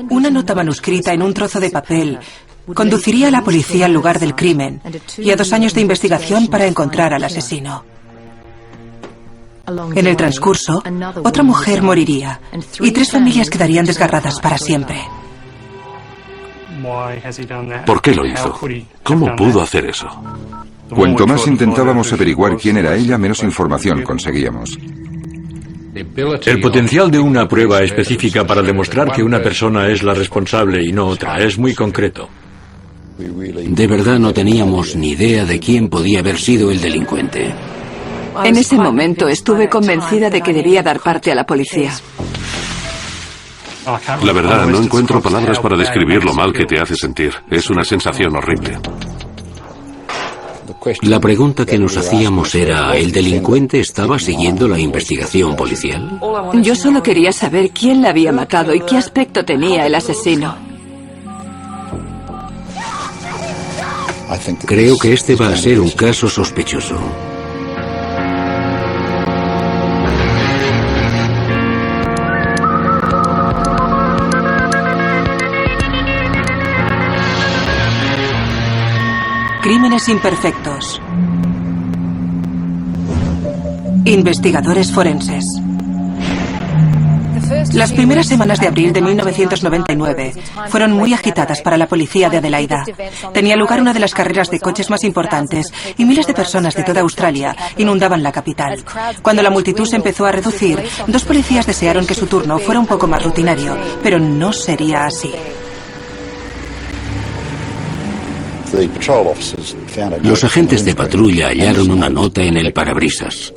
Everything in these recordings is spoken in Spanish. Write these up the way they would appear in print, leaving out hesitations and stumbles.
Una nota manuscrita en un trozo de papel conduciría a la policía al lugar del crimen y a 2 años de investigación para encontrar al asesino. En el transcurso, otra mujer moriría y 3 familias quedarían desgarradas para siempre. ¿Por qué lo hizo? ¿Cómo pudo hacer eso? Cuanto más intentábamos averiguar quién era ella, menos información conseguíamos. El potencial de una prueba específica para demostrar que una persona es la responsable y no otra es muy concreto. De verdad no teníamos ni idea de quién podía haber sido el delincuente. En ese momento estuve convencida de que debía dar parte a la policía. La verdad, no encuentro palabras para describir lo mal que te hace sentir. Es una sensación horrible. La pregunta que nos hacíamos era, ¿el delincuente estaba siguiendo la investigación policial? Yo solo quería saber quién la había matado y qué aspecto tenía el asesino. Creo que este va a ser un caso sospechoso. Crímenes imperfectos. Investigadores forenses. Las primeras semanas de abril de 1999 fueron muy agitadas para la policía de Adelaida. Tenía lugar una de las carreras de coches más importantes y miles de personas de toda Australia inundaban la capital. Cuando la multitud se empezó a reducir, 2 policías desearon que su turno fuera un poco más rutinario, pero no sería así. Los agentes de patrulla hallaron una nota en el parabrisas.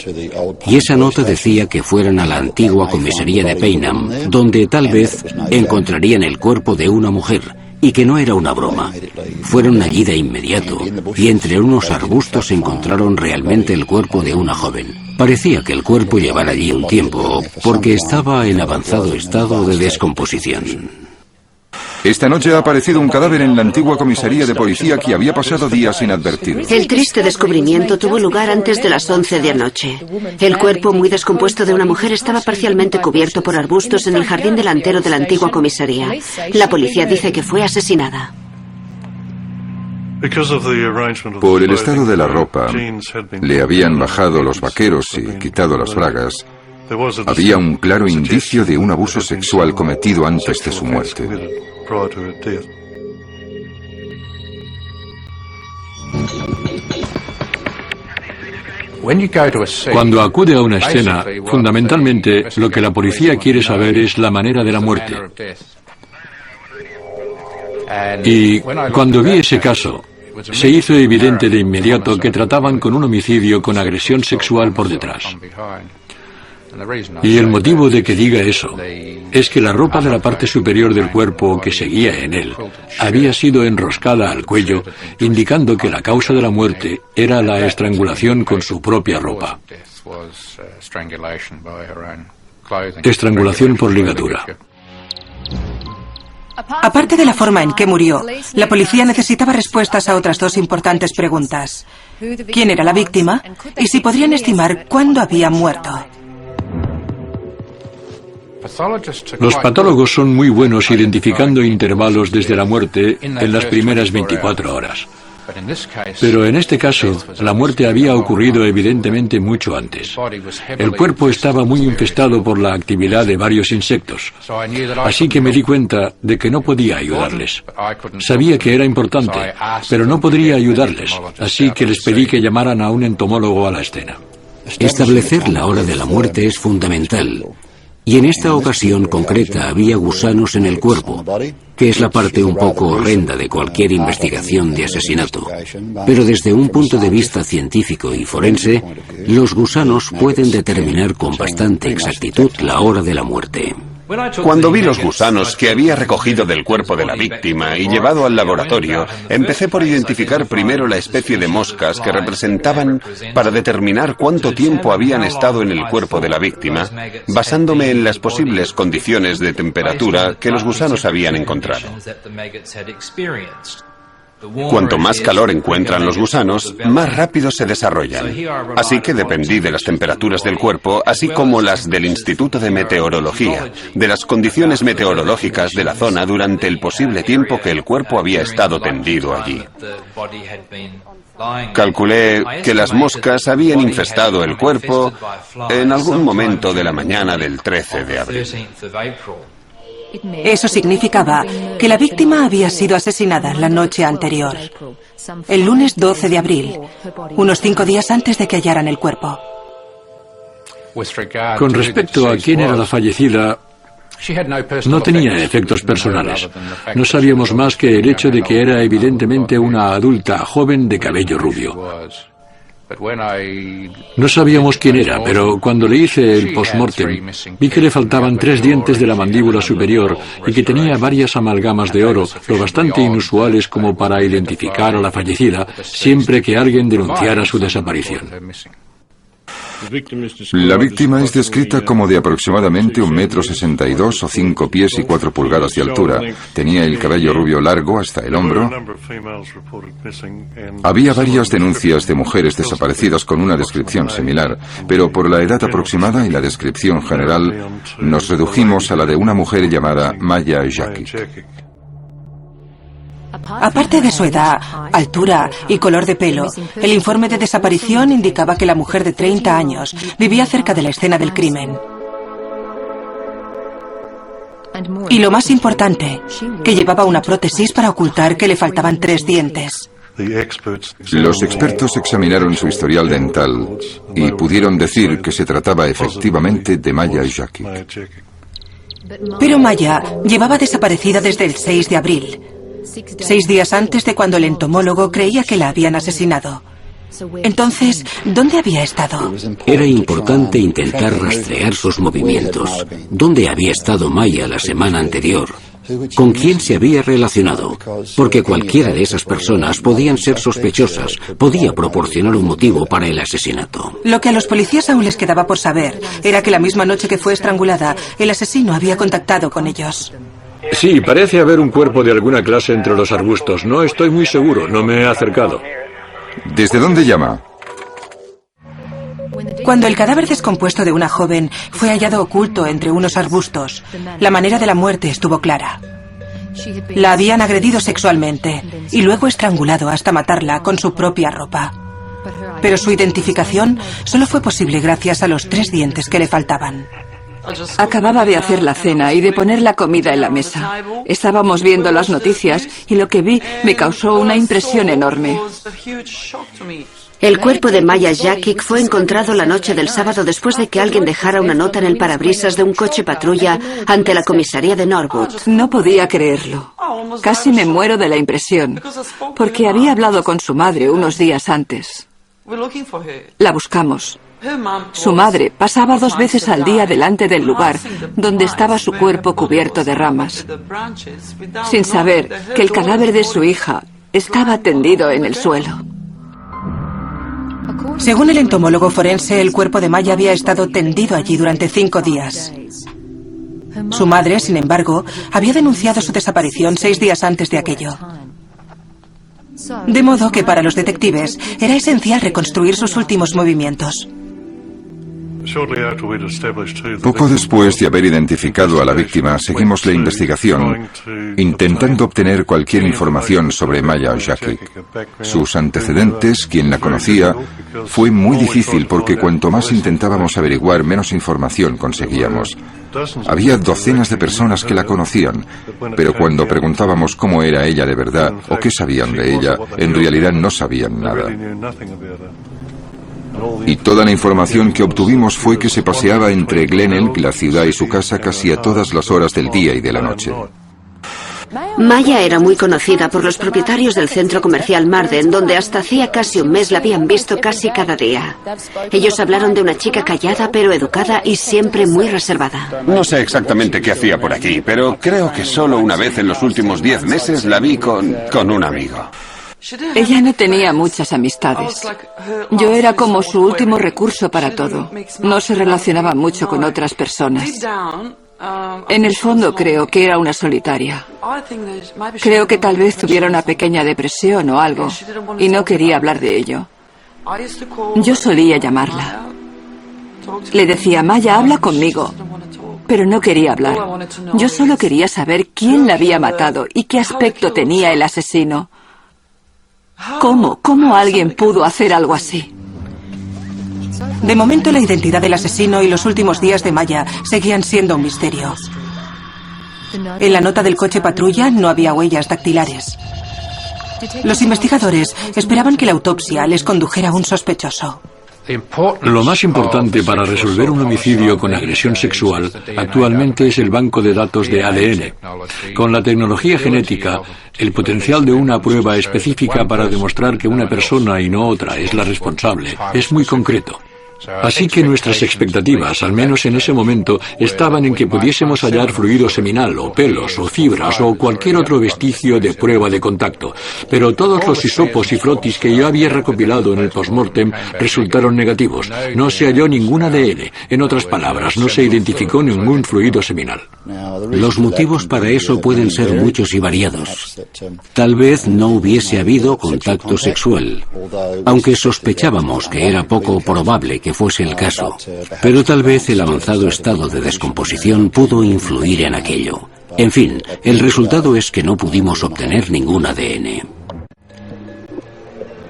Y esa nota decía que fueran a la antigua comisaría de Payneham, donde tal vez encontrarían el cuerpo de una mujer, y que no era una broma. Fueron allí de inmediato, y entre unos arbustos encontraron realmente el cuerpo de una joven. Parecía que el cuerpo llevara allí un tiempo, porque estaba en avanzado estado de descomposición. Esta noche ha aparecido un cadáver en la antigua comisaría de policía que había pasado días sin advertir. El triste descubrimiento tuvo lugar antes de las 11 de anoche. El cuerpo muy descompuesto de una mujer estaba parcialmente cubierto por arbustos en el jardín delantero de la antigua comisaría. La policía dice que fue asesinada. Por el estado de la ropa, le habían bajado los vaqueros y quitado las bragas. Había un claro indicio de un abuso sexual cometido antes de su muerte. Cuando acude a una escena, fundamentalmente lo que la policía quiere saber es la manera de la muerte. Y cuando vi ese caso, se hizo evidente de inmediato que trataban con un homicidio con agresión sexual por detrás. Y el motivo de que diga eso es que la ropa de la parte superior del cuerpo que seguía en él había sido enroscada al cuello, indicando que la causa de la muerte era la estrangulación con su propia ropa. Estrangulación por ligadura. Aparte de la forma en que murió, la policía necesitaba respuestas a otras 2 importantes preguntas. ¿Quién era la víctima? Y si podrían estimar cuándo había muerto. Los patólogos son muy buenos identificando intervalos desde la muerte en las primeras 24 horas. Pero en este caso, la muerte había ocurrido evidentemente mucho antes. El cuerpo estaba muy infestado por la actividad de varios insectos. Así que me di cuenta de que no podía ayudarles. Sabía que era importante, pero no podría ayudarles. Así que les pedí que llamaran a un entomólogo a la escena. Establecer la hora de la muerte es fundamental. Y en esta ocasión concreta había gusanos en el cuerpo, que es la parte un poco horrenda de cualquier investigación de asesinato. Pero desde un punto de vista científico y forense, los gusanos pueden determinar con bastante exactitud la hora de la muerte. Cuando vi los gusanos que había recogido del cuerpo de la víctima y llevado al laboratorio, empecé por identificar primero la especie de moscas que representaban para determinar cuánto tiempo habían estado en el cuerpo de la víctima, basándome en las posibles condiciones de temperatura que los gusanos habían encontrado. Cuanto más calor encuentran los gusanos, más rápido se desarrollan. Así que dependí de las temperaturas del cuerpo, así como las del Instituto de Meteorología, de las condiciones meteorológicas de la zona durante el posible tiempo que el cuerpo había estado tendido allí. Calculé que las moscas habían infestado el cuerpo en algún momento de la mañana del 13 de abril. Eso significaba que la víctima había sido asesinada la noche anterior, el lunes 12 de abril, unos 5 días antes de que hallaran el cuerpo. Con respecto a quién era la fallecida, no tenía efectos personales. No sabíamos más que el hecho de que era evidentemente una adulta joven de cabello rubio. No sabíamos quién era, pero cuando le hice el post-mortem, vi que le faltaban 3 dientes de la mandíbula superior y que tenía varias amalgamas de oro, lo bastante inusuales como para identificar a la fallecida siempre que alguien denunciara su desaparición. La víctima es descrita como de aproximadamente 1,62 m o 5 pies y 4 pulgadas de altura. Tenía el cabello rubio largo hasta el hombro. Había varias denuncias de mujeres desaparecidas con una descripción similar, pero por la edad aproximada y la descripción general, nos redujimos a la de una mujer llamada Maya Jakic. Aparte de su edad, altura y color de pelo, el informe de desaparición indicaba que la mujer de 30 años vivía cerca de la escena del crimen. Y lo más importante, que llevaba una prótesis para ocultar que le faltaban 3 dientes. Los expertos examinaron su historial dental y pudieron decir que se trataba efectivamente de Maya Jakic. Pero Maya llevaba desaparecida desde el 6 de abril. 6 días antes de cuando el entomólogo creía que la habían asesinado. Entonces, ¿dónde había estado? Era importante intentar rastrear sus movimientos. ¿Dónde había estado Maya la semana anterior? ¿Con quién se había relacionado? Porque cualquiera de esas personas podían ser sospechosas, podía proporcionar un motivo para el asesinato. Lo que a los policías aún les quedaba por saber era que la misma noche que fue estrangulada, el asesino había contactado con ellos. Sí, parece haber un cuerpo de alguna clase entre los arbustos. No estoy muy seguro, no me he acercado. ¿Desde dónde llama? Cuando el cadáver descompuesto de una joven fue hallado oculto entre unos arbustos, la manera de la muerte estuvo clara. La habían agredido sexualmente y luego estrangulado hasta matarla con su propia ropa. Pero su identificación solo fue posible gracias a los 3 dientes que le faltaban. Acababa de hacer la cena y de poner la comida en la mesa. Estábamos viendo las noticias y lo que vi me causó una impresión enorme. El cuerpo de Maya Jakic fue encontrado la noche del sábado después de que alguien dejara una nota en el parabrisas de un coche patrulla ante la comisaría de Norwood. No podía creerlo. Casi me muero de la impresión, porque había hablado con su madre unos días antes. La buscamos. Su madre pasaba 2 veces al día delante del lugar donde estaba su cuerpo cubierto de ramas, sin saber que el cadáver de su hija estaba tendido en el suelo. Según el entomólogo forense, el cuerpo de Maya había estado tendido allí durante 5 días. Su madre, sin embargo, había denunciado su desaparición 6 días antes de aquello. De modo que para los detectives era esencial reconstruir sus últimos movimientos. Poco después de haber identificado a la víctima, seguimos la investigación, intentando obtener cualquier información sobre Maya Jakic. Sus antecedentes, quien la conocía, fue muy difícil porque cuanto más intentábamos averiguar, menos información conseguíamos. Había docenas de personas que la conocían, pero cuando preguntábamos cómo era ella de verdad o qué sabían de ella, en realidad no sabían nada. Y toda la información que obtuvimos fue que se paseaba entre Glen Elk, la ciudad, y su casa casi a todas las horas del día y de la noche. Maya era muy conocida por los propietarios del centro comercial Marden, donde hasta hacía casi un mes la habían visto casi cada día. Ellos hablaron de una chica callada pero educada y siempre muy reservada. No sé exactamente qué hacía por aquí, pero creo que solo una vez en los últimos 10 meses la vi con un amigo. Ella no tenía muchas amistades. Yo era como su último recurso para todo. No se relacionaba mucho con otras personas. En el fondo creo que era una solitaria. Creo que tal vez tuviera una pequeña depresión o algo y no quería hablar de ello. Yo solía llamarla. Le decía, Maya, habla conmigo. Pero no quería hablar. Yo solo quería saber quién la había matado y qué aspecto tenía el asesino. ¿Cómo alguien pudo hacer algo así? De momento, la identidad del asesino y los últimos días de Maya seguían siendo un misterio. En la nota del coche patrulla no había huellas dactilares. Los investigadores esperaban que la autopsia les condujera a un sospechoso. Lo más importante para resolver un homicidio con agresión sexual actualmente es el banco de datos de ADN. Con la tecnología genética, el potencial de una prueba específica para demostrar que una persona y no otra es la responsable es muy concreto. Así que nuestras expectativas, al menos en ese momento, estaban en que pudiésemos hallar fluido seminal, o pelos, o fibras, o cualquier otro vestigio de prueba de contacto. Pero todos los hisopos y frotis que yo había recopilado en el postmortem resultaron negativos. No se halló ningún ADN. En otras palabras, no se identificó ningún fluido seminal. Los motivos para eso pueden ser muchos y variados. Tal vez no hubiese habido contacto sexual, aunque sospechábamos que era poco probable que fuese el caso, pero tal vez el avanzado estado de descomposición pudo influir en aquello. En fin, el resultado es que no pudimos obtener ningún ADN.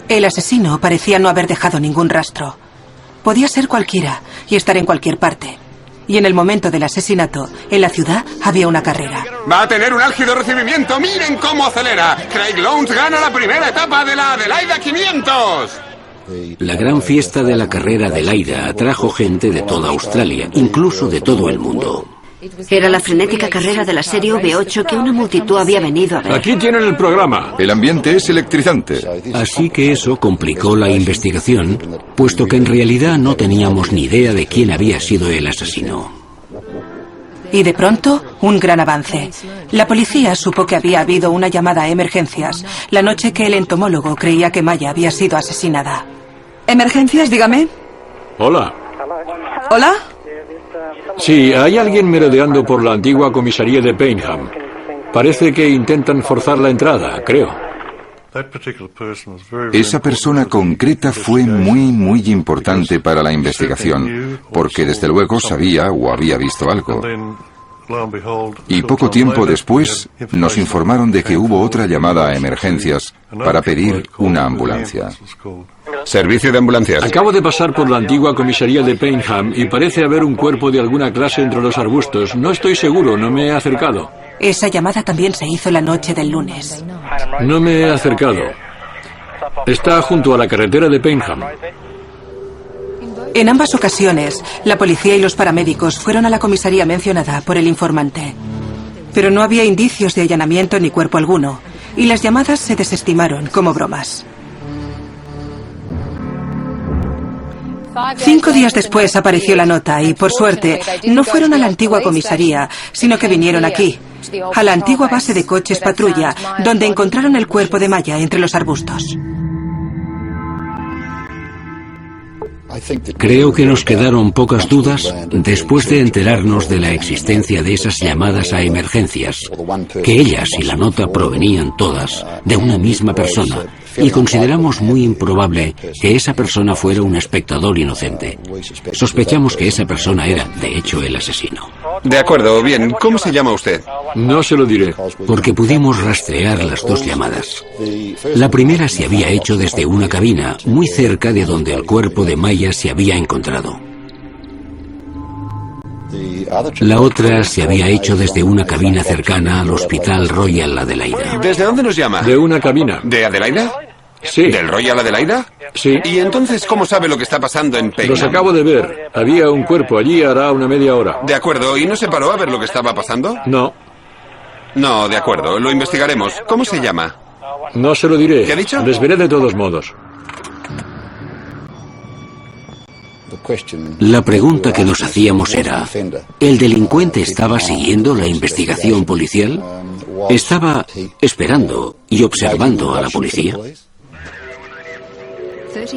El asesino parecía no haber dejado ningún rastro. Podía ser cualquiera y estar en cualquier parte. Y en el momento del asesinato, en la ciudad había una carrera. Va a tener un álgido recibimiento. ¡Miren cómo acelera! Craig Lowndes gana la primera etapa de la Adelaida 500. La gran fiesta de la carrera Adelaida atrajo gente de toda Australia, incluso de todo el mundo. Era la frenética carrera de la serie V8 que una multitud había venido a ver. Aquí tienen el programa. El ambiente es electrizante. Así que eso complicó la investigación, puesto que en realidad no teníamos ni idea de quién había sido el asesino. Y de pronto, un gran avance. La policía supo que había habido una llamada a emergencias la noche que el entomólogo creía que Maya había sido asesinada. ¿Emergencias, dígame? Hola. ¿Hola? Sí, hay alguien merodeando por la antigua comisaría de Payneham. Parece que intentan forzar la entrada, creo. Esa persona concreta fue muy importante para la investigación, porque desde luego sabía o había visto algo. Y poco tiempo después nos informaron de que hubo otra llamada a emergencias para pedir una ambulancia. Servicio de ambulancias. Acabo de pasar por la antigua comisaría de Payneham y parece haber un cuerpo de alguna clase entre los arbustos. No estoy seguro, no me he acercado. Esa llamada también se hizo la noche del lunes. No me he acercado. Está junto a la carretera de Payneham. En ambas ocasiones, la policía y los paramédicos fueron a la comisaría mencionada por el informante. Pero no había indicios de allanamiento ni cuerpo alguno, y las llamadas se desestimaron como bromas. 5 días después apareció la nota y, por suerte, no fueron a la antigua comisaría, sino que vinieron aquí, a la antigua base de coches patrulla, donde encontraron el cuerpo de Maya entre los arbustos. Creo que nos quedaron pocas dudas después de enterarnos de la existencia de esas llamadas a emergencias, que ellas y la nota provenían todas de una misma persona, y consideramos muy improbable que esa persona fuera un espectador inocente. Sospechamos que esa persona era, de hecho, el asesino. De acuerdo, bien. ¿Cómo se llama usted? No se lo diré. Porque pudimos rastrear las dos llamadas. La primera se había hecho desde una cabina, muy cerca de donde el cuerpo de Maya se había encontrado. La otra se había hecho desde una cabina cercana al Hospital Royal Adelaida. ¿Desde dónde nos llama? De una cabina. ¿De Adelaida? Sí. ¿Del Royal Adelaida? Sí. ¿Y entonces cómo sabe lo que está pasando en Payneham? Los acabo de ver. Había un cuerpo allí hará una media hora. De acuerdo. ¿Y no se paró a ver lo que estaba pasando? No. No, de acuerdo. Lo investigaremos. ¿Cómo se llama? No se lo diré. ¿Qué ha dicho? Les veré de todos modos. La pregunta que nos hacíamos era, ¿el delincuente estaba siguiendo la investigación policial? ¿Estaba esperando y observando a la policía?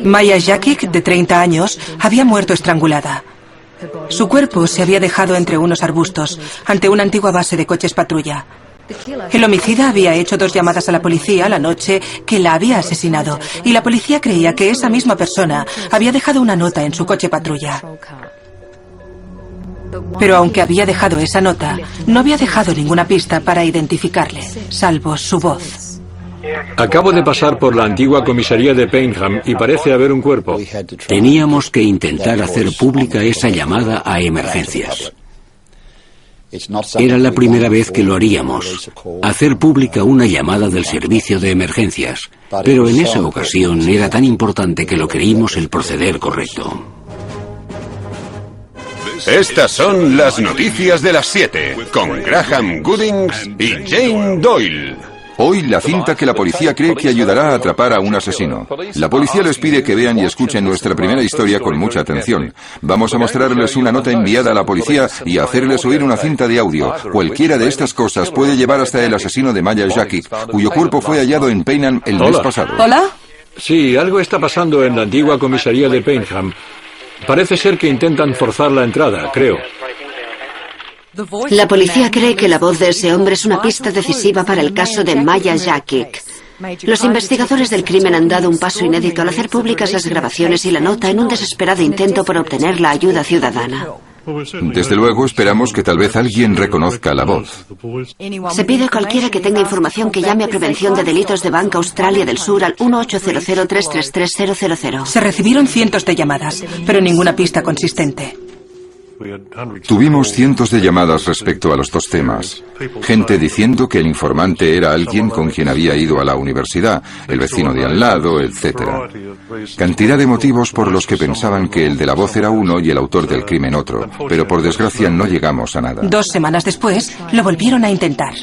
Maya Jakic, de 30 años, había muerto estrangulada. Su cuerpo se había dejado entre unos arbustos, ante una antigua base de coches patrulla. El homicida había hecho 2 llamadas a la policía la noche que la había asesinado, y la policía creía que esa misma persona había dejado una nota en su coche patrulla. Pero aunque había dejado esa nota, no había dejado ninguna pista para identificarle, salvo su voz. Acabo de pasar por la antigua comisaría de Paynham y parece haber un cuerpo. Teníamos que intentar hacer pública esa llamada a emergencias. Era la primera vez que lo haríamos, hacer pública una llamada del servicio de emergencias, pero en esa ocasión era tan importante que lo creímos el proceder correcto. Estas son las noticias de las 7, con Graham Goodings y Jane Doyle. Hoy la cinta que la policía cree que ayudará a atrapar a un asesino. La policía les pide que vean y escuchen nuestra primera historia con mucha atención. Vamos a mostrarles una nota enviada a la policía y a hacerles oír una cinta de audio. Cualquiera de estas cosas puede llevar hasta el asesino de Maya Jakic, cuyo cuerpo fue hallado en Paynham el mes pasado. ¿Hola? Sí, algo está pasando en la antigua comisaría de Paynham. Parece ser que intentan forzar la entrada, creo. La policía cree que la voz de ese hombre es una pista decisiva para el caso de Maya Jakic. Los investigadores del crimen han dado un paso inédito al hacer públicas las grabaciones y la nota en un desesperado intento por obtener la ayuda ciudadana. Desde luego esperamos que tal vez alguien reconozca la voz. Se pide a cualquiera que tenga información que llame a Prevención de Delitos de Banca Australia del Sur al 1-800-333-000. Se recibieron cientos de llamadas, pero ninguna pista consistente. Tuvimos cientos de llamadas respecto a los 2 temas. Gente diciendo que el informante era alguien con quien había ido a la universidad, el vecino de al lado, etc. Cantidad de motivos por los que pensaban que el de la voz era uno y el autor del crimen otro, pero por desgracia no llegamos a nada. 2 semanas después, lo volvieron a intentar.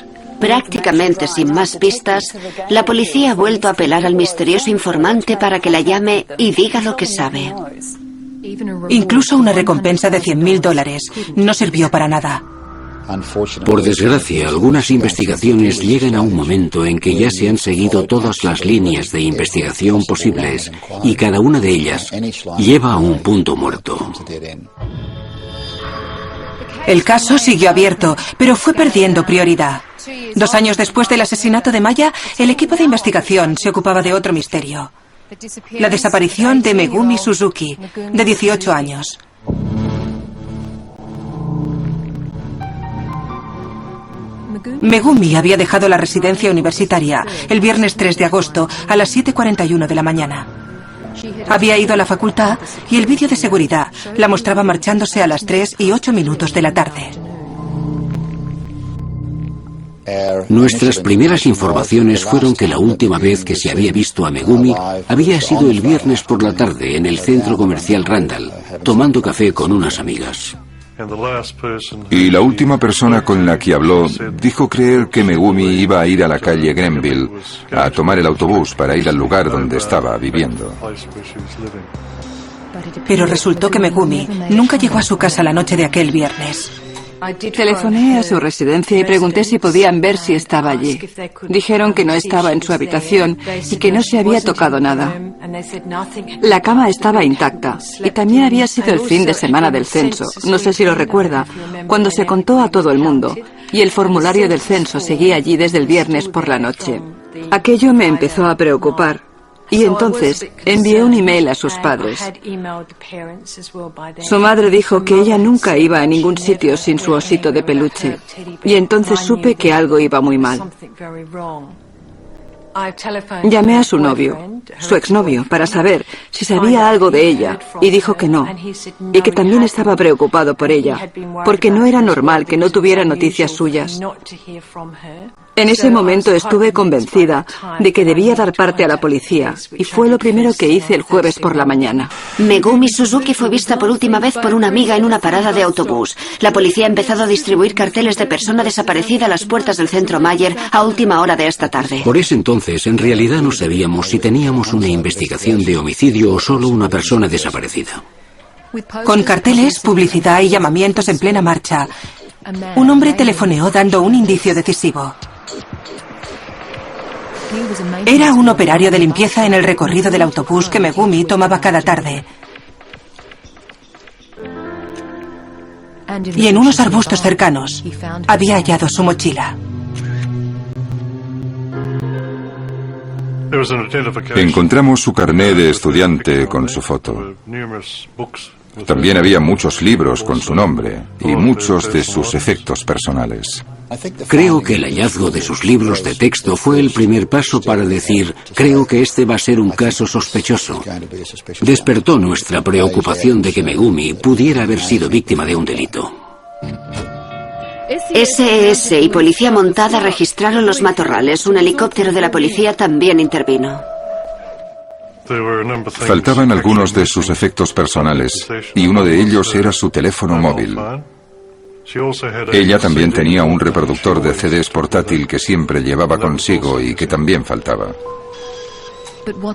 Prácticamente sin más pistas, la policía ha vuelto a apelar al misterioso informante para que la llame y diga lo que sabe. Incluso una recompensa de $100.000 no sirvió para nada. Por desgracia, algunas investigaciones llegan a un momento en que ya se han seguido todas las líneas de investigación posibles y cada una de ellas lleva a un punto muerto. El caso siguió abierto, pero fue perdiendo prioridad. 2 años después del asesinato de Maya, el equipo de investigación se ocupaba de otro misterio: la desaparición de Megumi Suzuki, de 18 años. Megumi había dejado la residencia universitaria el viernes 3 de agosto a las 7:41 de la mañana. Había ido a la facultad y el vídeo de seguridad la mostraba marchándose a las 3:08 de la tarde. Nuestras primeras informaciones fueron que la última vez que se había visto a Megumi había sido el viernes por la tarde en el centro comercial Randall, tomando café con unas amigas. Y la última persona con la que habló dijo creer que Megumi iba a ir a la calle Grenville a tomar el autobús para ir al lugar donde estaba viviendo. Pero resultó que Megumi nunca llegó a su casa la noche de aquel viernes. Telefoné a su residencia y pregunté si podían ver si estaba allí. Dijeron que no estaba en su habitación y que no se había tocado nada. La cama estaba intacta y también había sido el fin de semana del censo, no sé si lo recuerda, cuando se contó a todo el mundo, y el formulario del censo seguía allí desde el viernes por la noche. Aquello me empezó a preocupar. Y entonces envié un email a sus padres. Su madre dijo que ella nunca iba a ningún sitio sin su osito de peluche. Y entonces supe que algo iba muy mal. Llamé a su novio, su exnovio, para saber si sabía algo de ella, y dijo que no, y que también estaba preocupado por ella, porque no era normal que no tuviera noticias suyas. En ese momento estuve convencida de que debía dar parte a la policía, y fue lo primero que hice el jueves por la mañana. Megumi Suzuki fue vista por última vez por una amiga en una parada de autobús. La policía ha empezado a distribuir carteles de persona desaparecida a las puertas del centro Mayer a última hora de esta tarde. Por ese entonces, en realidad no sabíamos si teníamos una investigación de homicidio o solo una persona desaparecida. Con carteles, publicidad y llamamientos en plena marcha, un hombre telefoneó dando un indicio decisivo. Era un operario de limpieza en el recorrido del autobús que Megumi tomaba cada tarde. y en unos arbustos cercanos había hallado su mochila. Encontramos su carné de estudiante con su foto. También había muchos libros con su nombre y muchos de sus efectos personales. Creo que el hallazgo de sus libros de texto fue el primer paso para decir, creo que este va a ser un caso sospechoso. Despertó nuestra preocupación de que Megumi pudiera haber sido víctima de un delito. SES y Policía Montada registraron los matorrales. Un helicóptero de la policía también intervino. Faltaban algunos de sus efectos personales y uno de ellos era su teléfono móvil. Ella también tenía un reproductor de CDs portátil que siempre llevaba consigo y que también faltaba.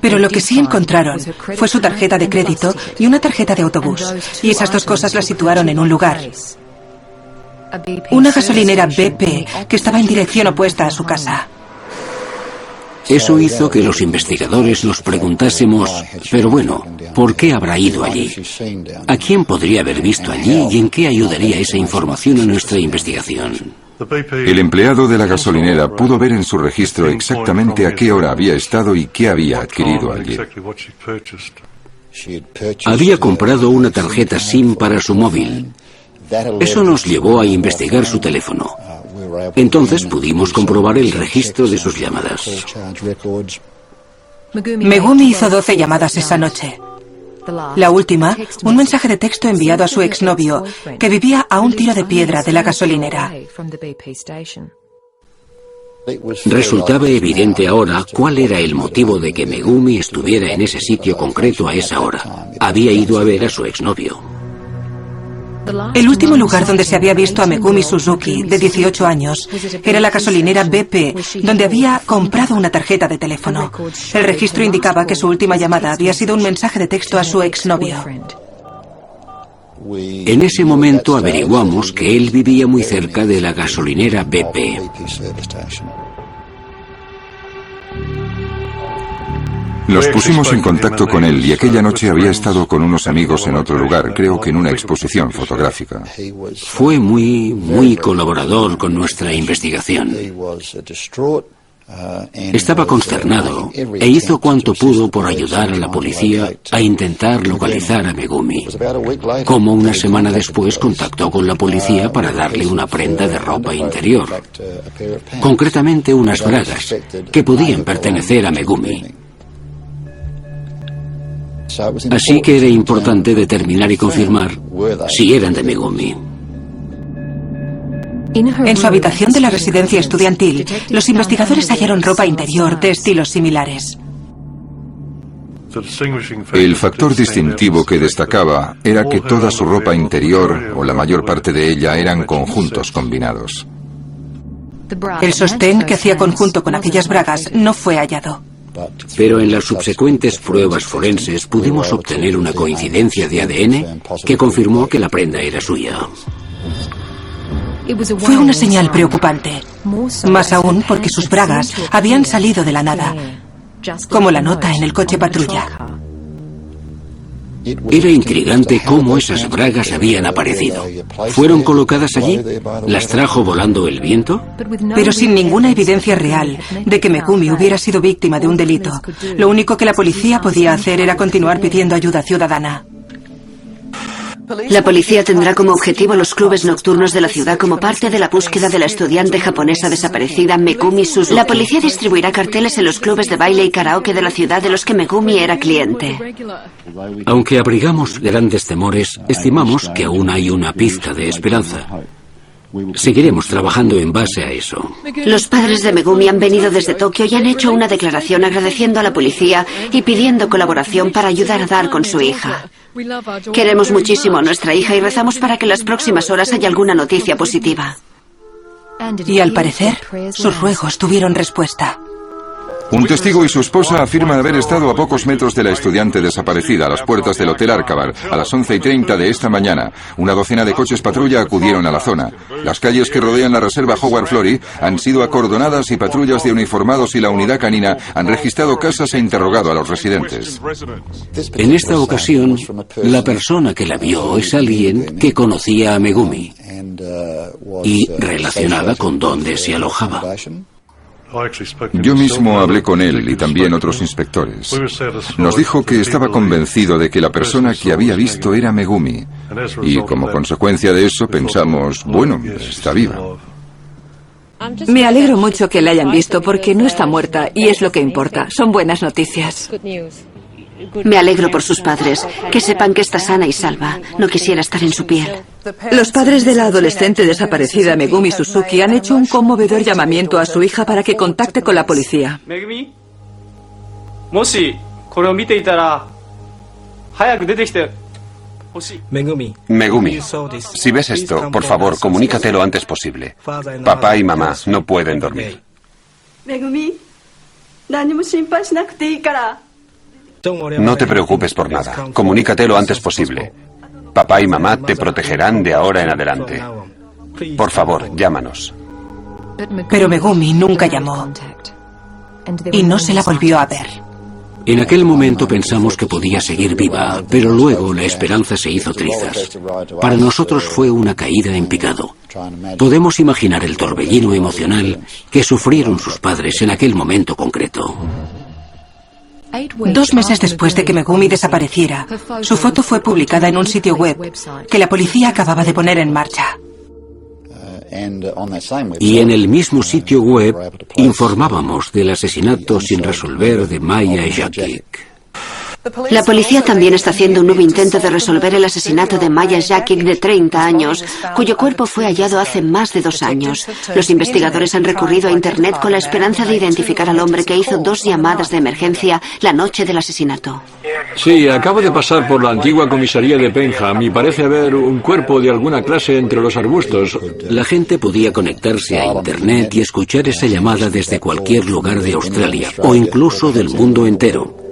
Pero lo que sí encontraron fue su tarjeta de crédito y una tarjeta de autobús, y esas dos cosas las situaron en un lugar. Una gasolinera BP que estaba en dirección opuesta a su casa. Eso hizo que los investigadores nos preguntásemos, pero bueno, ¿por qué habrá ido allí? ¿A quién podría haber visto allí y en qué ayudaría esa información a nuestra investigación? El empleado de la gasolinera pudo ver en su registro exactamente a qué hora había estado y qué había adquirido allí. Había comprado una tarjeta SIM para su móvil. Eso nos llevó a investigar su teléfono. Entonces pudimos comprobar el registro de sus llamadas. Megumi hizo 12 llamadas esa noche. La última, un mensaje de texto enviado a su exnovio, que vivía a un tiro de piedra de la gasolinera. Resultaba evidente ahora cuál era el motivo de que Megumi estuviera en ese sitio concreto a esa hora. Había ido a ver a su exnovio. El último lugar donde se había visto a Megumi Suzuki, de 18 años, era la gasolinera BP, donde había comprado una tarjeta de teléfono. El registro indicaba que su última llamada había sido un mensaje de texto a su exnovio. En ese momento averiguamos que él vivía muy cerca de la gasolinera BP. Nos pusimos en contacto con él y aquella noche había estado con unos amigos en otro lugar, creo que en una exposición fotográfica. Fue muy colaborador con nuestra investigación. Estaba consternado e hizo cuanto pudo por ayudar a la policía a intentar localizar a Megumi. Como una semana después contactó con la policía para darle una prenda de ropa interior, concretamente unas bragas que podían pertenecer a Megumi. Así que era importante determinar y confirmar si eran de Megumi. En su habitación de la residencia estudiantil, los investigadores hallaron ropa interior de estilos similares. El factor distintivo que destacaba era que toda su ropa interior, o la mayor parte de ella, eran conjuntos combinados. El sostén que hacía conjunto con aquellas bragas no fue hallado. Pero en las subsecuentes pruebas forenses pudimos obtener una coincidencia de ADN que confirmó que la prenda era suya. Fue una señal preocupante, más aún porque sus bragas habían salido de la nada, como la nota en el coche patrulla. Era intrigante cómo esas bragas habían aparecido. ¿Fueron colocadas allí? ¿Las trajo volando el viento? Pero sin ninguna evidencia real de que Megumi hubiera sido víctima de un delito. Lo único que la policía podía hacer era continuar pidiendo ayuda ciudadana. La policía tendrá como objetivo los clubes nocturnos de la ciudad como parte de la búsqueda de la estudiante japonesa desaparecida Megumi Suzuki. La policía distribuirá carteles en los clubes de baile y karaoke de la ciudad de los que Megumi era cliente. Aunque abrigamos grandes temores, estimamos que aún hay una pizca de esperanza. Seguiremos trabajando en base a eso. Los padres de Megumi han venido desde Tokio y han hecho una declaración agradeciendo a la policía y pidiendo colaboración para ayudar a dar con su hija. Queremos muchísimo a nuestra hija y rezamos para que en las próximas horas haya alguna noticia positiva. Y al parecer, sus ruegos tuvieron respuesta. Un testigo y su esposa afirman haber estado a pocos metros de la estudiante desaparecida a las puertas del Hotel Arcabar a las 11:30 de esta mañana. Una docena de coches patrulla acudieron a la zona. Las calles que rodean la reserva Howard Florey han sido acordonadas y patrullas de uniformados y la unidad canina han registrado casas e interrogado a los residentes. En esta ocasión, la persona que la vio es alguien que conocía a Megumi y relacionada con dónde se alojaba. Yo mismo hablé con él y también otros inspectores. Nos dijo que estaba convencido de que la persona que había visto era Megumi. Y como consecuencia de eso pensamos, bueno, está viva. Me alegro mucho que la hayan visto porque no está muerta y es lo que importa. Son buenas noticias. Me alegro por sus padres, que sepan que está sana y salva. No quisiera estar en su piel. Los padres de la adolescente desaparecida Megumi Suzuki han hecho un conmovedor llamamiento a su hija para que contacte con la policía. Megumi, si ves esto, por favor, comunícate lo antes posible. Papá y mamá no pueden dormir. No te preocupes por nada. Comunícate lo antes posible. Papá y mamá te protegerán de ahora en adelante. Por favor, llámanos. Pero Megumi nunca llamó. Y no se la volvió a ver. En aquel momento pensamos que podía seguir viva, pero luego la esperanza se hizo trizas. Para nosotros fue una caída en picado. Podemos imaginar el torbellino emocional que sufrieron sus padres en aquel momento concreto. 2 meses después de que Megumi desapareciera, su foto fue publicada en un sitio web que la policía acababa de poner en marcha. Y en el mismo sitio web informábamos del asesinato sin resolver de Maya Jakic. La policía también está haciendo un nuevo intento de resolver el asesinato de Maya Jakic, de 30 años, cuyo cuerpo fue hallado hace más de 2 años. Los investigadores han recurrido a Internet con la esperanza de identificar al hombre que hizo 2 llamadas de emergencia la noche del asesinato. Sí, acabo de pasar por la antigua comisaría de Paynham y parece haber un cuerpo de alguna clase entre los arbustos. La gente podía conectarse a Internet y escuchar esa llamada desde cualquier lugar de Australia o incluso del mundo entero.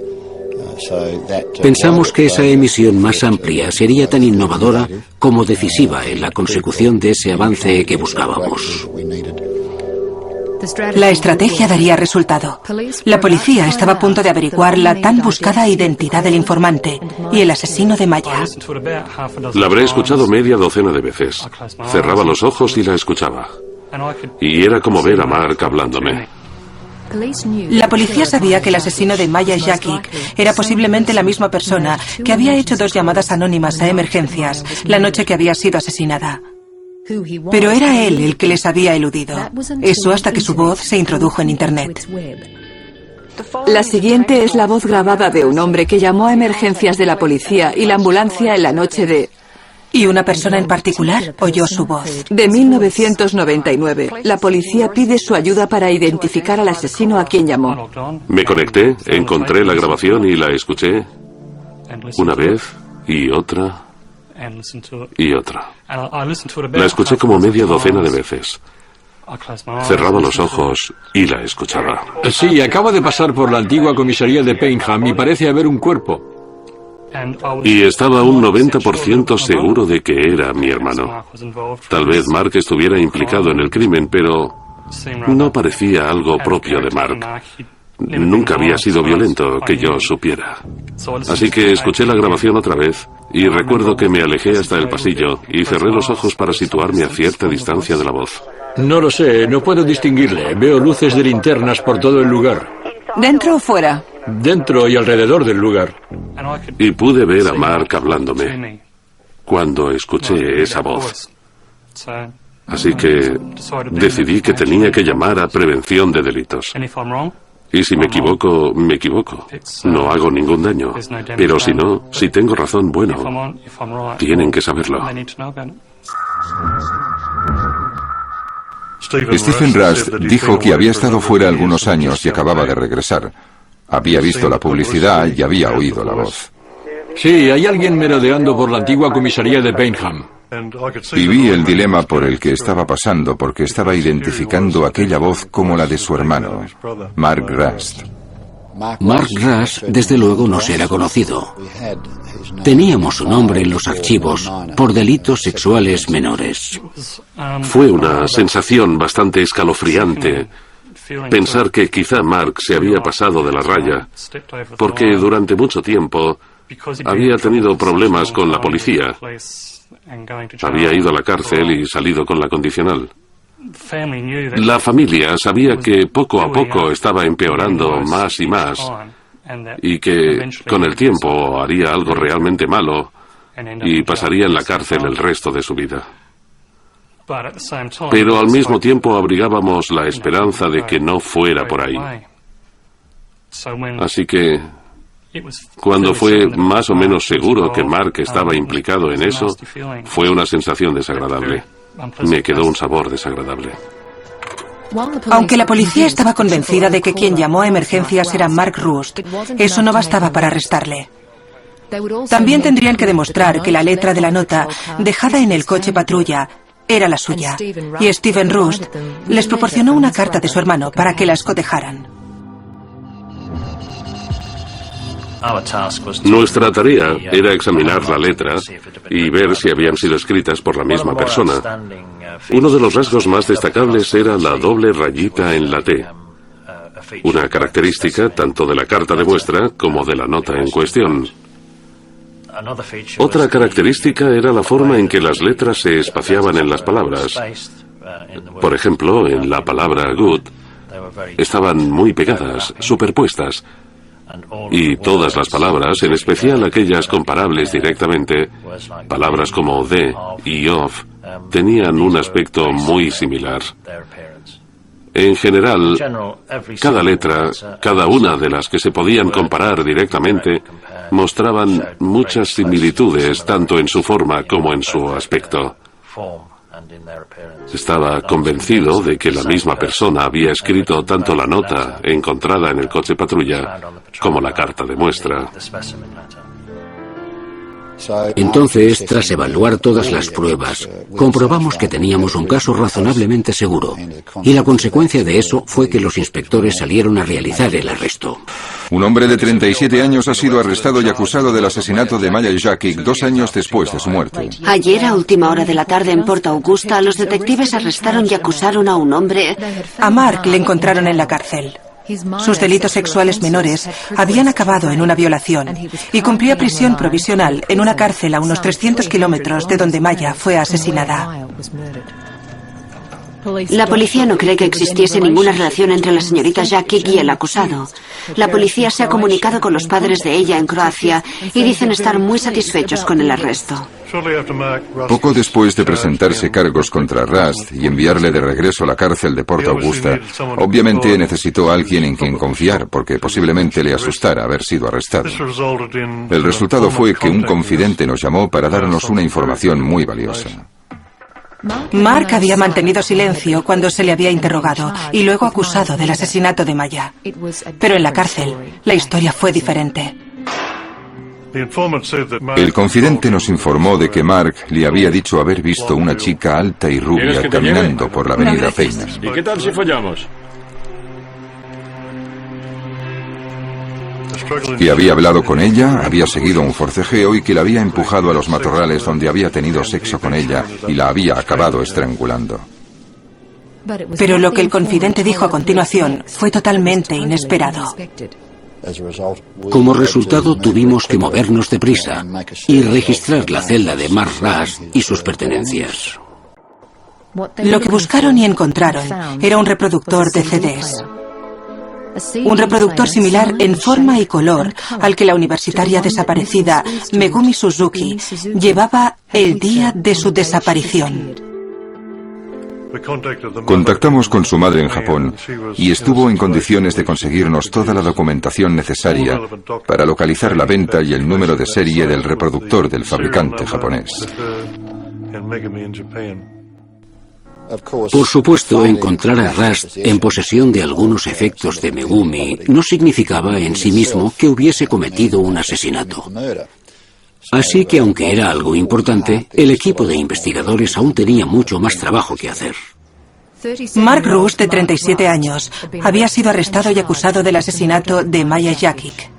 Pensamos que esa emisión más amplia sería tan innovadora como decisiva en la consecución de ese avance que buscábamos. La estrategia daría resultado. La policía estaba a punto de averiguar la tan buscada identidad del informante y el asesino de Maya. La habré escuchado media docena de veces. Cerraba los ojos y la escuchaba. Y era como ver a Mark hablándome. La policía sabía que el asesino de Maya Jakic era posiblemente la misma persona que había hecho 2 llamadas anónimas a emergencias la noche que había sido asesinada. Pero era él el que les había eludido. Eso hasta que su voz se introdujo en Internet. La siguiente es la voz grabada de un hombre que llamó a emergencias de la policía y la ambulancia en la noche de... ¿Y una persona en particular oyó su voz? De 1999. La policía pide su ayuda para identificar al asesino a quien llamó. Me conecté, encontré la grabación y la escuché una vez y otra y otra. La escuché como media docena de veces. Cerraba los ojos y la escuchaba. Sí, acabo de pasar por la antigua comisaría de Paynham y parece haber un cuerpo. Y estaba un 90% seguro de que era mi hermano. Tal vez Mark estuviera implicado en el crimen, pero no parecía algo propio de Mark. Nunca había sido violento, que yo supiera. Así que escuché la grabación otra vez y recuerdo que me alejé hasta el pasillo y cerré los ojos para situarme a cierta distancia de la voz. No lo sé, no puedo distinguirle. Veo luces de linternas por todo el lugar. ¿Dentro o fuera? Dentro y alrededor del lugar. Y pude ver a Mark hablándome cuando escuché esa voz. Así que decidí que tenía que llamar a prevención de delitos. Y si me equivoco, me equivoco. No hago ningún daño. Pero si no, si tengo razón, bueno, tienen que saberlo. Stephen Rust dijo que había estado fuera algunos años y acababa de regresar. Había visto la publicidad y había oído la voz. Sí, hay alguien merodeando por la antigua comisaría de Paynham. Y vi el dilema por el que estaba pasando porque estaba identificando aquella voz como la de su hermano, Mark Rust. Mark Rust, desde luego, nos era conocido. Teníamos su nombre en los archivos por delitos sexuales menores. Fue una sensación bastante escalofriante pensar que quizá Mark se había pasado de la raya, porque durante mucho tiempo había tenido problemas con la policía. Había ido a la cárcel y salido con la condicional. La familia sabía que poco a poco estaba empeorando más y más y que con el tiempo haría algo realmente malo y pasaría en la cárcel el resto de su vida. Pero al mismo tiempo abrigábamos la esperanza de que no fuera por ahí. Así que cuando fue más o menos seguro que Mark estaba implicado en eso, fue una sensación desagradable. Me quedó un sabor desagradable. Aunque la policía estaba convencida de que quien llamó a emergencias era Mark Rust, eso no bastaba para arrestarle. También tendrían que demostrar que la letra de la nota dejada en el coche patrulla era la suya, y Stephen Rust les proporcionó una carta de su hermano para que la escotejaran. Nuestra tarea era examinar la letra y ver si habían sido escritas por la misma persona. Uno de los rasgos más destacables era la doble rayita en la T, una característica tanto de la carta de muestra como de la nota en cuestión. Otra característica era la forma en que las letras se espaciaban en las palabras. Por ejemplo, en la palabra good, estaban muy pegadas, superpuestas. Y todas las palabras, en especial aquellas comparables directamente, palabras como de y of, tenían un aspecto muy similar. En general, cada letra, cada una de las que se podían comparar directamente, mostraban muchas similitudes tanto en su forma como en su aspecto. Estaba convencido de que la misma persona había escrito tanto la nota encontrada en el coche patrulla como la carta de muestra. Entonces, tras evaluar todas las pruebas, comprobamos que teníamos un caso razonablemente seguro, y la consecuencia de eso fue que los inspectores salieron a realizar el arresto. Un hombre de 37 años ha sido arrestado y acusado del asesinato de Maya Jakic 2 años después de su muerte. Ayer, a última hora de la tarde en Port Augusta, los detectives arrestaron y acusaron a un hombre. A Mark le encontraron en la cárcel. Sus delitos sexuales menores habían acabado en una violación y cumplía prisión provisional en una cárcel a unos 300 kilómetros de donde Maya fue asesinada. La policía no cree que existiese ninguna relación entre la señorita Jakic y el acusado. La policía se ha comunicado con los padres de ella en Croacia y dicen estar muy satisfechos con el arresto. Poco después de presentarse cargos contra Rust y enviarle de regreso a la cárcel de Port Augusta, obviamente necesitó a alguien en quien confiar, porque posiblemente le asustara haber sido arrestado. El resultado fue que un confidente nos llamó para darnos una información muy valiosa. Mark había mantenido silencio cuando se le había interrogado y luego acusado del asesinato de Maya. Pero en la cárcel, la historia fue diferente. El confidente nos informó de que Mark le había dicho haber visto una chica alta y rubia caminando por la avenida Paynham. ¿Y qué tal si follamos? Que había hablado con ella, había seguido un forcejeo y que la había empujado a los matorrales donde había tenido sexo con ella y la había acabado estrangulando. Pero lo que el confidente dijo a continuación fue totalmente inesperado. Como resultado, tuvimos que movernos deprisa y registrar la celda de Mark Rust y sus pertenencias. Lo que buscaron y encontraron era un reproductor de CDs. Un reproductor similar en forma y color al que la universitaria desaparecida Megumi Suzuki llevaba el día de su desaparición. Contactamos con su madre en Japón y estuvo en condiciones de conseguirnos toda la documentación necesaria para localizar la venta y el número de serie del reproductor del fabricante japonés. Por supuesto, encontrar a Rust en posesión de algunos efectos de Megumi no significaba en sí mismo que hubiese cometido un asesinato. Así que aunque era algo importante, el equipo de investigadores aún tenía mucho más trabajo que hacer. Mark Rust, de 37 años, había sido arrestado y acusado del asesinato de Maya Jakic.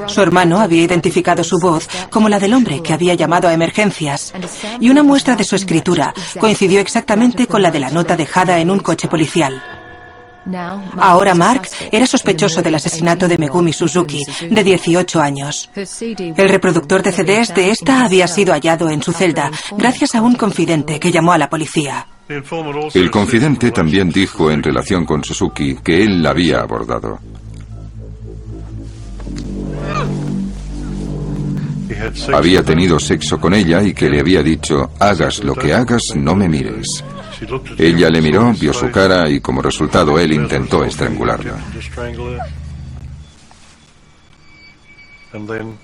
Su hermano había identificado su voz como la del hombre que había llamado a emergencias, y una muestra de su escritura coincidió exactamente con la de la nota dejada en un coche policial. Ahora Mark era sospechoso del asesinato de Megumi Suzuki, de 18 años. El reproductor de CDs de esta había sido hallado en su celda, gracias a un confidente que llamó a la policía. El confidente también dijo en relación con Suzuki que él la había abordado. Había tenido sexo con ella y que le había dicho: hagas lo que hagas, no me mires. Ella le miró, vio su cara y como resultado él intentó estrangularla.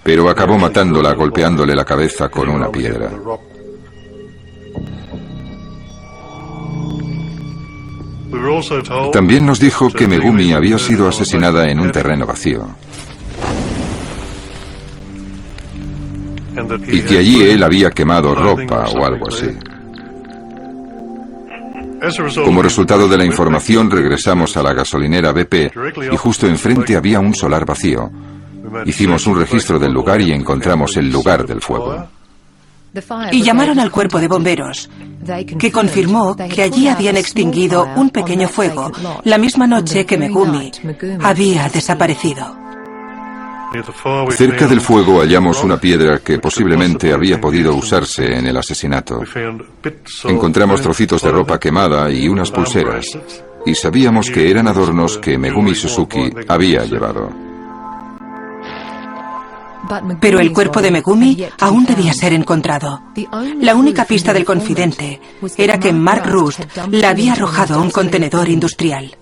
Pero acabó matándola golpeándole la cabeza con una piedra. También nos dijo que Megumi había sido asesinada en un terreno vacío. Y que allí él había quemado ropa o algo así. Como resultado de la información regresamos a la gasolinera BP y justo enfrente había un solar vacío. Hicimos un registro del lugar y encontramos el lugar del fuego. Y llamaron al cuerpo de bomberos, que confirmó que allí habían extinguido un pequeño fuego la misma noche que Megumi había desaparecido. Cerca del fuego hallamos una piedra que posiblemente había podido usarse en el asesinato. Encontramos trocitos de ropa quemada y unas pulseras, y sabíamos que eran adornos que Megumi Suzuki había llevado. Pero el cuerpo de Megumi aún debía ser encontrado. La única pista del confidente era que Mark Rust la había arrojado a un contenedor industrial.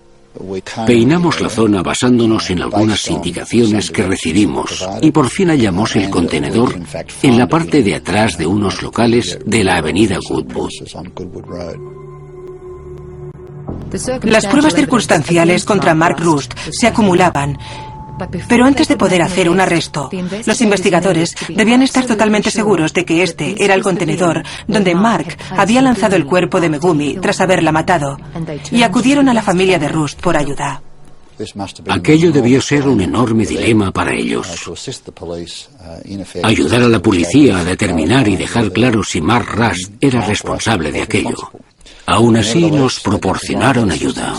Peinamos la zona basándonos en algunas indicaciones que recibimos y por fin hallamos el contenedor en la parte de atrás de unos locales de la avenida Goodwood. Las pruebas circunstanciales contra Mark Rust se acumulaban, pero antes de poder hacer un arresto, los investigadores debían estar totalmente seguros de que este era el contenedor donde Mark había lanzado el cuerpo de Megumi tras haberla matado, y acudieron a la familia de Rust por ayuda. Aquello debió ser un enorme dilema para ellos. Ayudar a la policía a determinar y dejar claro si Mark Rust era responsable de aquello. Aún así nos proporcionaron ayuda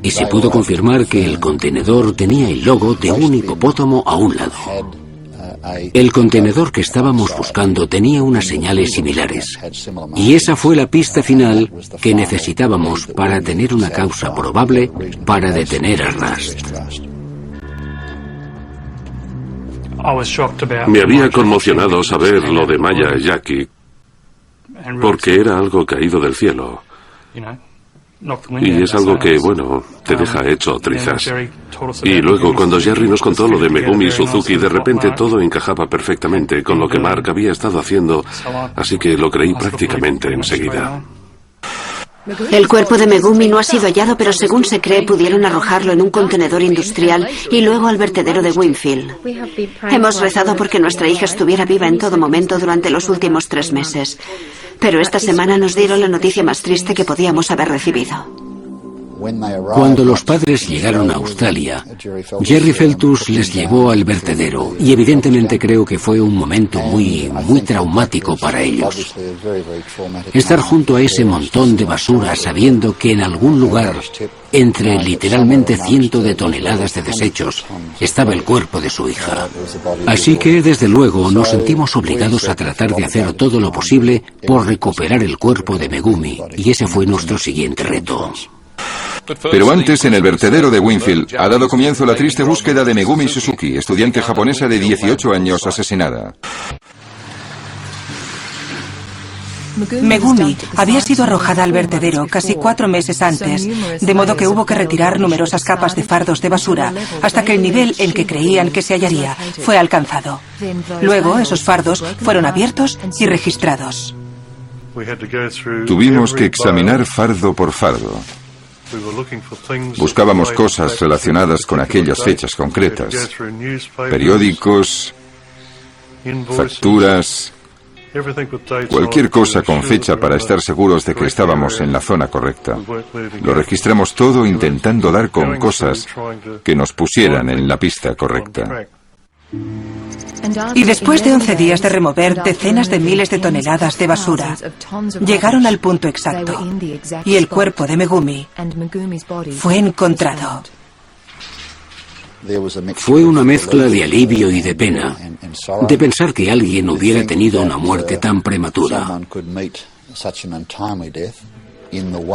y se pudo confirmar que el contenedor tenía el logo de un hipopótamo a un lado. El contenedor que estábamos buscando tenía unas señales similares y esa fue la pista final que necesitábamos para tener una causa probable para detener a Rust. Me había conmocionado saber lo de Maya Jakic, porque era algo caído del cielo. Y es algo que, bueno, te deja hecho trizas. Y luego, cuando Jerry nos contó lo de Megumi Suzuki, de repente todo encajaba perfectamente con lo que Mark había estado haciendo, así que lo creí prácticamente enseguida. El cuerpo de Megumi no ha sido hallado, pero según se cree pudieron arrojarlo en un contenedor industrial y luego al vertedero de Winfield. Hemos rezado porque nuestra hija estuviera viva en todo momento durante los últimos 3 meses. Pero esta semana nos dieron la noticia más triste que podíamos haber recibido. Cuando los padres llegaron a Australia, Jerry Feltus les llevó al vertedero y evidentemente creo que fue un momento muy traumático para ellos. Estar junto a ese montón de basura sabiendo que en algún lugar, entre literalmente cientos de toneladas de desechos, estaba el cuerpo de su hija. Así que, desde luego, nos sentimos obligados a tratar de hacer todo lo posible por recuperar el cuerpo de Megumi, y ese fue nuestro siguiente reto. Pero antes, en el vertedero de Winfield, ha dado comienzo la triste búsqueda de Megumi Suzuki, estudiante japonesa de 18 años asesinada. Megumi había sido arrojada al vertedero casi 4 meses antes, de modo que hubo que retirar numerosas capas de fardos de basura hasta que el nivel en que creían que se hallaría fue alcanzado. Luego, esos fardos fueron abiertos y registrados. Tuvimos que examinar fardo por fardo. Buscábamos cosas relacionadas con aquellas fechas concretas, periódicos, facturas, cualquier cosa con fecha para estar seguros de que estábamos en la zona correcta. Lo registramos todo intentando dar con cosas que nos pusieran en la pista correcta. Y después de 11 días de remover decenas de miles de toneladas de basura, llegaron al punto exacto y el cuerpo de Megumi fue encontrado. Fue una mezcla de alivio y de pena, de pensar que alguien hubiera tenido una muerte tan prematura.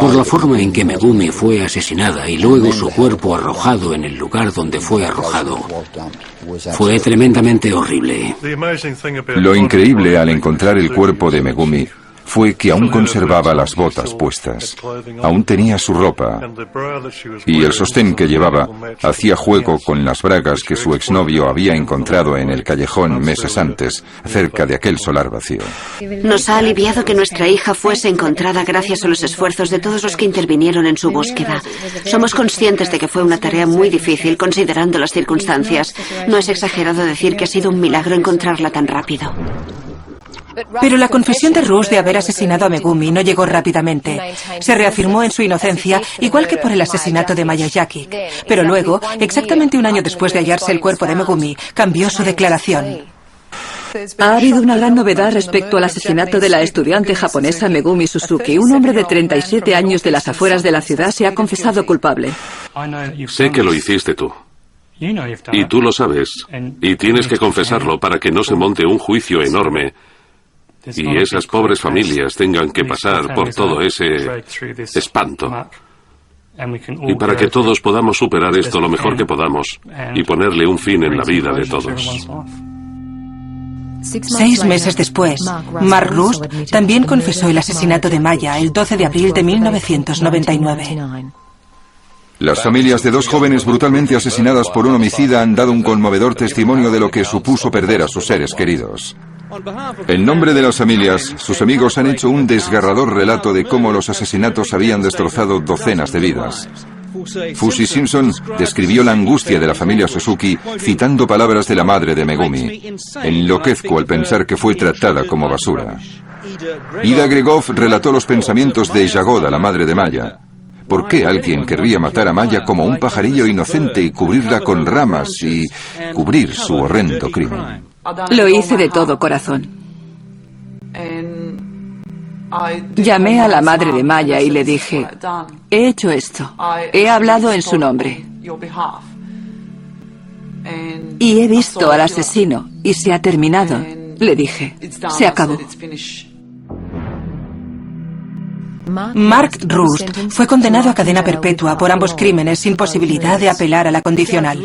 Por la forma en que Megumi fue asesinada y luego su cuerpo arrojado en el lugar donde fue arrojado, fue tremendamente horrible. Lo increíble al encontrar el cuerpo de Megumi fue que aún conservaba las botas puestas, aún tenía su ropa, y el sostén que llevaba hacía juego con las bragas que su exnovio había encontrado en el callejón meses antes, cerca de aquel solar vacío. Nos ha aliviado que nuestra hija fuese encontrada gracias a los esfuerzos de todos los que intervinieron en su búsqueda. Somos conscientes de que fue una tarea muy difícil considerando las circunstancias. No es exagerado decir que ha sido un milagro encontrarla tan rápido. Pero la confesión de Rush de haber asesinado a Megumi no llegó rápidamente. Se reafirmó en su inocencia, igual que por el asesinato de Maya Jakic. Pero luego, exactamente un año después de hallarse el cuerpo de Megumi, cambió su declaración. Ha habido una gran novedad respecto al asesinato de la estudiante japonesa Megumi Suzuki. Un hombre de 37 años de las afueras de la ciudad se ha confesado culpable. Sé que lo hiciste tú. Y tú lo sabes. Y tienes que confesarlo para que no se monte un juicio enorme y esas pobres familias tengan que pasar por todo ese espanto. Y para que todos podamos superar esto lo mejor que podamos y ponerle un fin en la vida de todos. 6 meses después, Mark Rust también confesó el asesinato de Maya el 12 de abril de 1999. Las familias de 2 jóvenes brutalmente asesinadas por un homicida han dado un conmovedor testimonio de lo que supuso perder a sus seres queridos. En nombre de las familias, sus amigos han hecho un desgarrador relato de cómo los asesinatos habían destrozado docenas de vidas. Fushi Simpson describió la angustia de la familia Suzuki citando palabras de la madre de Megumi. Enloquezco al pensar que fue tratada como basura. Ida Gregov relató los pensamientos de Jagoda, la madre de Maya. ¿Por qué alguien querría matar a Maya como un pajarillo inocente y cubrirla con ramas y cubrir su horrendo crimen? Lo hice de todo corazón. Llamé a la madre de Maya y le dije, he hecho esto, he hablado en su nombre. Y he visto al asesino y se ha terminado. Le dije, se acabó. Mark Rust fue condenado a cadena perpetua por ambos crímenes sin posibilidad de apelar a la condicional.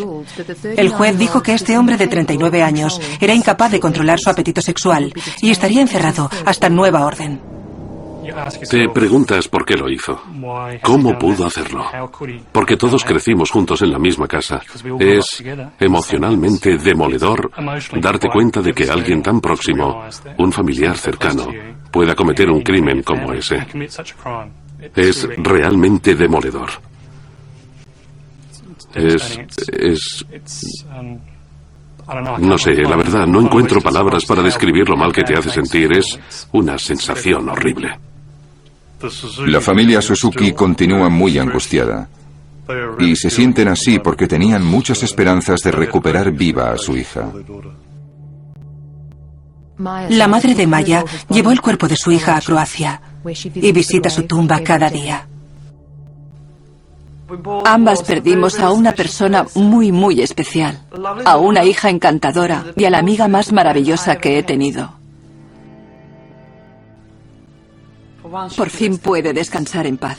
El juez dijo que este hombre de 39 años era incapaz de controlar su apetito sexual y estaría encerrado hasta nueva orden. Te preguntas por qué lo hizo. ¿Cómo pudo hacerlo? Porque todos crecimos juntos en la misma casa. Es emocionalmente demoledor darte cuenta de que alguien tan próximo, un familiar cercano, pueda cometer un crimen como ese. Es realmente demoledor. No sé, la verdad, no encuentro palabras para describir lo mal que te hace sentir. Es una sensación horrible. La familia Suzuki continúa muy angustiada. Y se sienten así porque tenían muchas esperanzas de recuperar viva a su hija. La madre de Maya llevó el cuerpo de su hija a Croacia y visita su tumba cada día. Ambas perdimos a una persona muy, muy especial, a una hija encantadora y a la amiga más maravillosa que he tenido. Por fin puede descansar en paz.